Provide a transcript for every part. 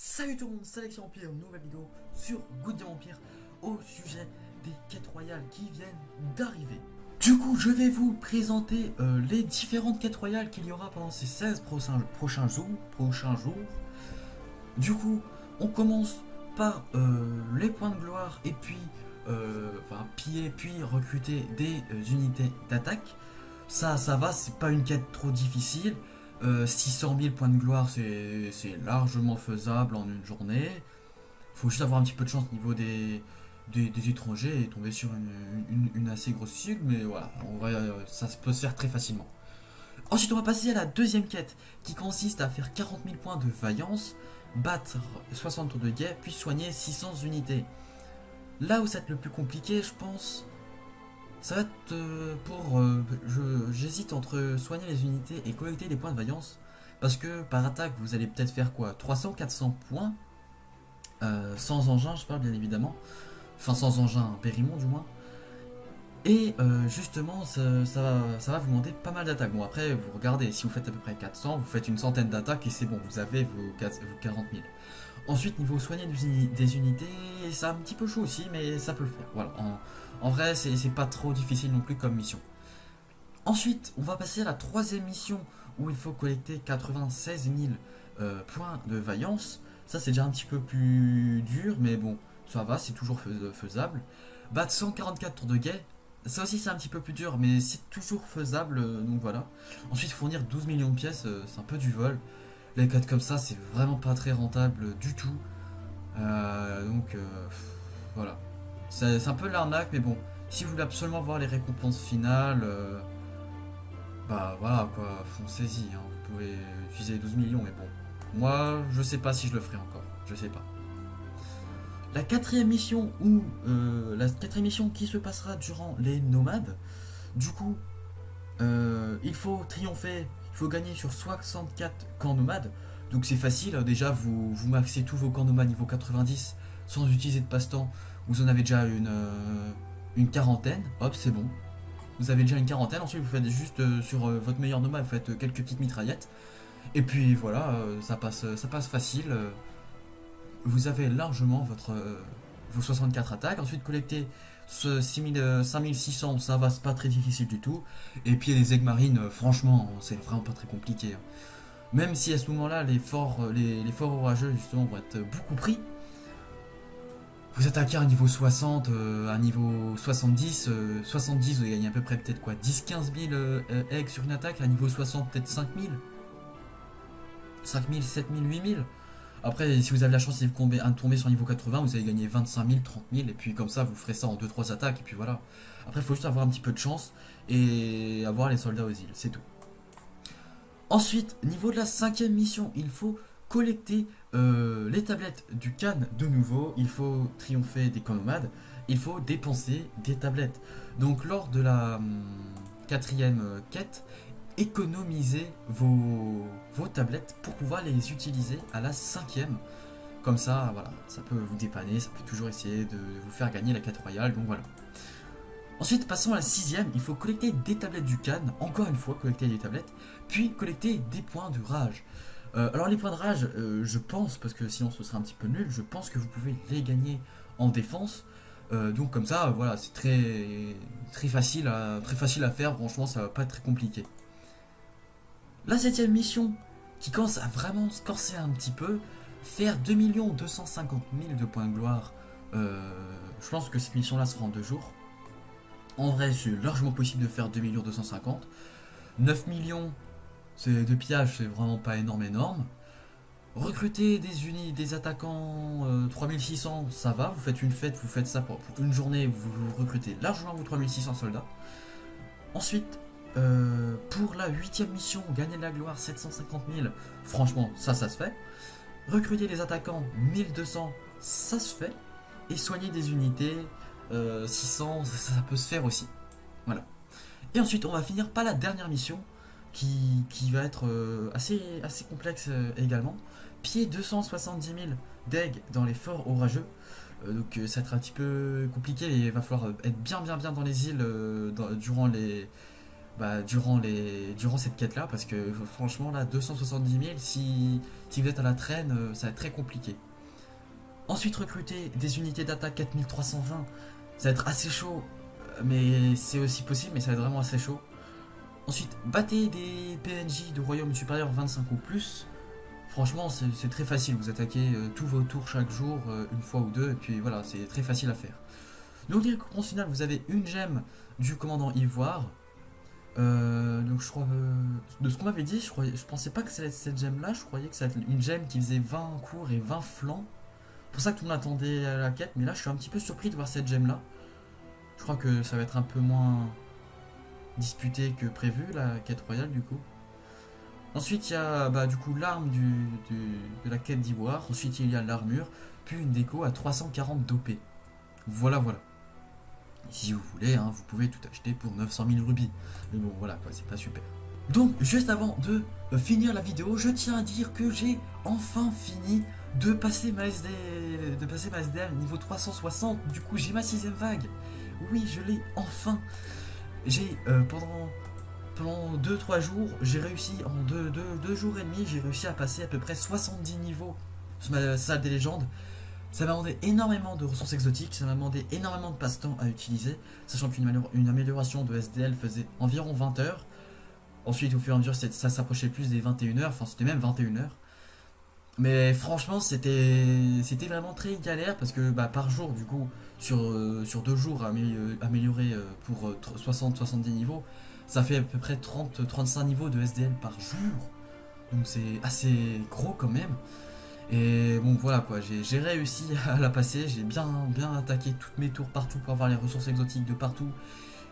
Salut tout le monde, Sélection Empire, nouvelle vidéo sur Good Game Empire au sujet des quêtes royales qui viennent d'arriver. Du coup, je vais vous présenter les différentes quêtes royales qu'il y aura pendant ces 16 prochains jours. Du coup, on commence par les points de gloire et puis piller puis recruter des unités d'attaque. Ça va, c'est pas une quête trop difficile. 600 000 points de gloire, c'est largement faisable en une journée. Faut juste avoir un petit peu de chance au niveau des étrangers et tomber sur une assez grosse cible, mais voilà, en vrai, ça peut se faire très facilement. Ensuite, on va passer à la deuxième quête qui consiste à faire 40 000 points de vaillance, battre 60 tours de guet, puis soigner 600 unités. Là où ça va être le plus compliqué, je pense, ça va être j'hésite entre soigner les unités et collecter des points de vaillance. Parce que par attaque, vous allez peut-être faire quoi, 300-400 points. Sans engin, je parle bien évidemment. Enfin, sans engin périmon du moins. Et justement, ça va vous demander pas mal d'attaques. Bon, après, vous regardez, si vous faites à peu près 400, vous faites une centaine d'attaques et c'est bon, vous avez vos 40 000. Ensuite, niveau soigner des unités, c'est un petit peu chaud aussi, mais ça peut le faire. Voilà, en vrai, c'est pas trop difficile non plus comme mission. Ensuite, on va passer à la troisième mission où il faut collecter 96 000 points de vaillance. Ça, c'est déjà un petit peu plus dur, mais bon, ça va, c'est toujours faisable. Battre 144 tours de guet, ça aussi c'est un petit peu plus dur, mais c'est toujours faisable, donc voilà. Ensuite, fournir 12 millions de pièces, c'est un peu du vol. Les quêtes comme ça, c'est vraiment pas très rentable du tout. Voilà. C'est un peu l'arnaque, mais bon, si vous voulez absolument voir les récompenses finales, bah voilà quoi, foncez-y, hein. Vous pouvez utiliser 12 millions, mais bon. Moi, je sais pas si je le ferai encore, je sais pas. La quatrième mission qui se passera durant les nomades. Du coup, il faut triompher, il faut gagner sur 64 camps nomades. Donc c'est facile, déjà vous maxez tous vos camps nomades niveau 90 sans utiliser de passe-temps. Vous en avez déjà une quarantaine, hop c'est bon. Vous avez déjà une quarantaine, ensuite vous faites juste sur votre meilleur nomade, vous faites quelques petites mitraillettes. Et puis voilà, ça passe facile. Vous avez largement vos 64 attaques. Ensuite, collecter ce 5600, ça va, c'est pas très difficile du tout. Et puis, les aigues marines, franchement, c'est vraiment pas très compliqué, hein. Même si à ce moment-là, les forts orageux, justement, vont être beaucoup pris. Vous attaquez à un niveau 60, à un niveau 70. 70, vous gagnez à peu près peut-être quoi, 10-15 000 aigues sur une attaque. À un niveau 60, peut-être 5 000. 5 000, 7 000, 8 000. Après, si vous avez la chance de tomber sur niveau 80, vous allez gagner 25 000, 30 000, et puis comme ça, vous ferez ça en 2-3 attaques, et puis voilà. Après, il faut juste avoir un petit peu de chance et avoir les soldats aux îles, c'est tout. Ensuite, niveau de la cinquième mission, il faut collecter les tablettes du Khan de nouveau, il faut triompher des camps nomades, il faut dépenser des tablettes. Donc, lors de la quatrième quête, économiser vos tablettes pour pouvoir les utiliser à la cinquième. Comme ça, voilà, ça peut vous dépanner, ça peut toujours essayer de vous faire gagner la quête royale, donc voilà. Ensuite, passons à la sixième, il faut collecter des tablettes du Khan, encore une fois, collecter des tablettes, puis collecter des points de rage. Alors les points de rage, je pense, parce que sinon ce serait un petit peu nul, je pense que vous pouvez les gagner en défense. Donc comme ça, voilà, c'est très facile à faire, franchement ça va pas être très compliqué. La septième mission, qui commence à vraiment se corser un petit peu, faire 2 250 000 de points de gloire. Je pense que cette mission-là sera en 2 jours. En vrai, c'est largement possible de faire 2 250 000. 9 millions de pillage, c'est vraiment pas énorme. Recruter des attaquants 3600, ça va. Vous faites une fête, vous faites ça pour une journée, vous recrutez largement vos 3600 soldats. Ensuite, pour la huitième mission, gagner de la gloire 750 000, franchement, ça se fait. Recruter des attaquants 1200, ça se fait. Et soigner des unités 600, ça peut se faire aussi. Voilà. Et ensuite, on va finir par la dernière mission qui va être assez complexe également. Piller 270 000 d'aigues dans les forts orageux. Donc ça va être un petit peu compliqué et il va falloir être bien dans les îles durant durant cette quête là, parce que franchement là 270 000, si vous êtes à la traîne, ça va être très compliqué. Ensuite recruter des unités d'attaque 4320, ça va être assez chaud, mais c'est aussi possible, mais ça va être vraiment assez chaud. Ensuite, battez des PNJ de royaume supérieur 25 ou plus. Franchement, c'est très facile. Vous attaquez tous vos tours chaque jour, une fois ou deux, et puis voilà, c'est très facile à faire. Donc, les récompenses finales, vous avez une gemme du commandant Ivoire. Donc, je crois. De ce qu'on m'avait dit, je pensais pas que ça allait être cette gemme là. Je croyais que ça allait être une gemme qui faisait 20 cours et 20 flancs. C'est pour ça que tout le monde attendait à la quête, mais là, je suis un petit peu surpris de voir cette gemme là. Je crois que ça va être un peu moins disputé que prévu, la quête royale du coup. Ensuite, il y a du coup l'arme de la quête d'ivoire. Ensuite, il y a l'armure, puis une déco à 340 d'OP. Voilà, voilà. Et si vous voulez, hein, vous pouvez tout acheter pour 900 000 rubis. Mais bon, voilà quoi, c'est pas super. Donc, juste avant de finir la vidéo, je tiens à dire que j'ai enfin fini de passer ma SDL niveau 360. Du coup, j'ai ma 6ème vague. Oui, je l'ai enfin. J'ai pendant 2-3 jours, j'ai réussi en 2 jours et demi, j'ai réussi à passer à peu près 70 niveaux sur ma salle des légendes. Ça m'a demandé énormément de ressources exotiques, ça m'a demandé énormément de passe-temps à utiliser, sachant qu'une amélioration de SDL faisait environ 20 heures. Ensuite, au fur et à mesure, ça s'approchait plus des 21 heures, enfin c'était même 21 heures. Mais franchement, c'était vraiment très galère parce que par jour, du coup, sur 2 jours améliorer pour 60-70 niveaux, ça fait à peu près 30-35 niveaux de SDL par jour. Donc c'est assez gros quand même. Et bon voilà quoi, j'ai réussi à la passer, j'ai bien attaqué toutes mes tours partout pour avoir les ressources exotiques de partout.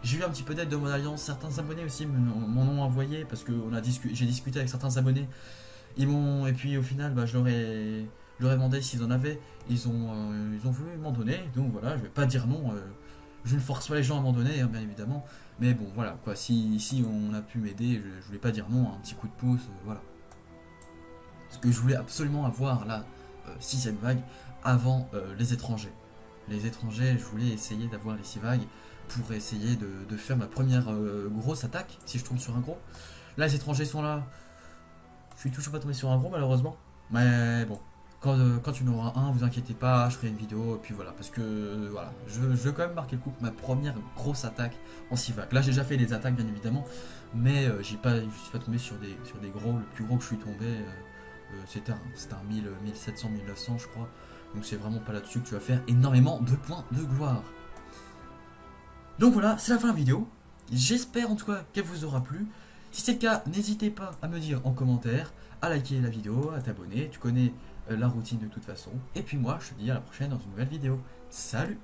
J'ai eu un petit peu d'aide de mon alliance, certains abonnés aussi m'en ont envoyé parce que j'ai discuté avec certains abonnés. Et puis au final, je leur ai demandé s'ils en avaient. Ils ont voulu m'en donner. Donc voilà, je vais pas dire non. Je ne force pas les gens à m'en donner, hein, bien évidemment. Mais bon, voilà quoi. Si on a pu m'aider, je voulais pas dire non. Un petit coup de pouce, voilà. Parce que je voulais absolument avoir la 6ème vague avant les étrangers. Les étrangers, je voulais essayer d'avoir les 6 vagues pour essayer de faire ma première grosse attaque si je tombe sur un gros. Là, les étrangers sont là. Je suis toujours pas tombé sur un gros malheureusement. Mais bon, quand il y en aura un, vous inquiétez pas, je ferai une vidéo. Et puis voilà, parce que voilà, je veux quand même marquer le coup que ma première grosse attaque en 6 vagues. Là j'ai déjà fait des attaques bien évidemment, mais je suis pas tombé sur des gros. Le plus gros que je suis tombé, c'était un 1700, 1900 je crois. Donc c'est vraiment pas là-dessus que tu vas faire énormément de points de gloire. Donc voilà, c'est la fin de la vidéo. J'espère en tout cas qu'elle vous aura plu. Si c'est le cas, n'hésitez pas à me dire en commentaire, à liker la vidéo, à t'abonner. Tu connais la routine de toute façon. Et puis moi, je te dis à la prochaine dans une nouvelle vidéo. Salut!